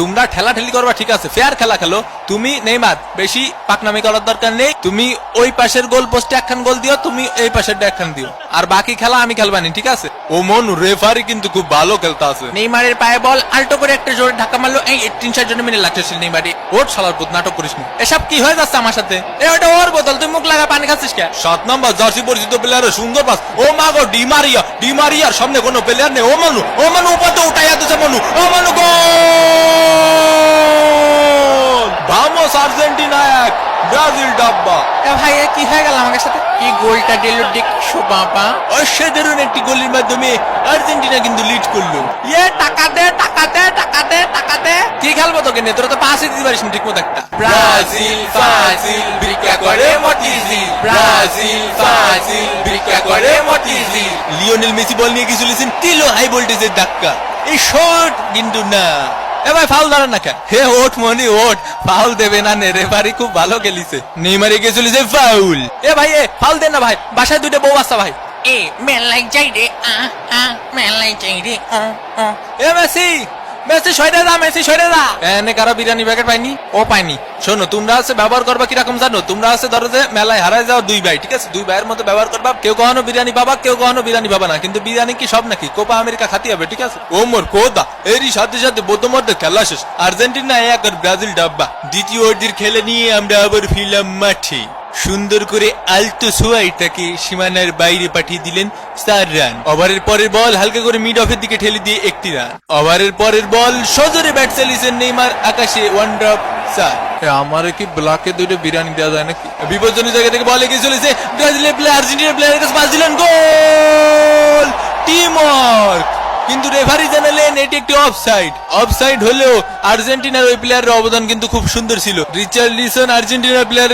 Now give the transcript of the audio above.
তোমরা ঠেলাঠেলি করবা ঠিক আছে, ফেয়ার খেলা খেলো। তুমি নেইমার বেশি পাকনামি করার দরকার নেই। তুমি ওই পাশের গোল পোস্টে একখান গোল দিও, তুমি এই পাশের একখান দিও, আর বাকি খেলা আমি খেলবানি, ঠিক আছে? ও মন রেফারি কিন্তু খুব ভালো খেলতে আছে। নেইমারের পায়ে বল আল্টো করে একটা জোরে ধাক্কা মারলো, এই 3-4 মিনিট লাগতেছিল নেইমারে। ওর শালার পুত নাটক করিস না। এসব কি হয়ে যাচ্ছে আমার সাথে? ওটা ওর বোতল, তুই মুখ লাগা পানি খাচ্ছিস কে? 7 নম্বর জার্সি পরিচিত প্লেয়ারের সুন্দর পাস। ও মা গো, ডিমারিয়ার সামনে কোনো প্লেয়ার নেই। ও মানু উপাতে উঠাইয়া দিছে মানু। ও মানু গোল! ভামোস আর্জেন্টিনা 1, ব্রাজিল ডাব্বা। ভাই কি হয়ে গেল আমাদের সাথে? কি গোলটা দিল দেখছো বাবা? অসাধারণ একটি গোলের মাধ্যমে আর্জেন্টিনা কিন্তু লিড করলো। টাকা দে টাকা দে টাকা দে টাকা দে। কি খেলবো তোকে নিয়ে? তোরা তো পাসই দিতে পারিস না ঠিক মতো একটা। ব্রাজিল ফাজিল ভিক্ষা করে মটিজি, ব্রাজিল ফাজিল ভিক্ষা করে মটিজি। লিওনেল মেসি বল নিয়ে কিছু লিসেন, দিলো হাই ভোল্টেজের ধাক্কা। এই শট কিন্তু না। ভাই ফাউল ধরেন না কে? হে ওঠ মনি ওঠ, ফাউল দেবে না নে, রেফারি খুব ভালো খেলিছে। নেইমারে কে চলেছে ফাউল। ভাই ফাউল দেন না ভাই, বাসায় দুইটা বউ আসছে ভাই। মেলাই যাই রে মেলাই যাই রে। মেসি মেসি সরে যা, মেসি সরে যা। এনে কারো বিরিয়ানি প্যাকেট পাইনি? ও পাইনি। শোনো, তোমরা আছে ব্যবহার করবা কিরকম জানো? তোমরা আছে ধরো যে মেলায় হারায় যাও 2 ভাই, ঠিক আছে? 2 ভাইয়ের মতো ব্যবহার করবা। কেউ কখনো বিরিয়ানি পাবা, কেউ কখনো বিরিয়ানি পাবা না, কিন্তু বিরিয়ানি কি সব নাকি? কোপা আমেরিকা খাতি হবে, ঠিক আছে? ও মোর কোদা, এরই সাথে সাথে বোধমধ্যে খেলা শেষ। আর্জেন্টিনা 1 আর ব্রাজিল ডাব্বা। দ্বিতীয় অর্ধের খেলে নিয়ে আমরা আবার ফিরলাম মাঠে। সুন্দর করে আলতো সোয়াইটাকে সীমানার বাইরে পাঠিয়ে দিলেন 4 রান। ওভারের পরের বল হালকা করে মিড অফের দিকে ঠেলে দিয়ে 1টি রান। ওভারের পরের বল সজোরে ব্যাট চালিয়েছেন নেইমার, আকাশে 1 ড্রপ 4। আমার কি ব্লকে 2টা বিরিয়ানি দেওয়া যায় নাকি? বিপজ্জনক জায়গা থেকে বল এগিয়ে চলেছে ব্রাজিলের প্লেয়ার, আর্জেন্টিনার প্লেয়ারের কাছে পাস দিলেন, গোল! Team work. কিন্তু রেফারি জানালেন এটি একটি অফসাইড। অফসাইড হলেও আর্জেন্টিনার ওই প্লেয়ারের অবদান কিন্তু খুব সুন্দর ছিল। রিচার্লিসন আর্জেন্টিনার প্লেয়ার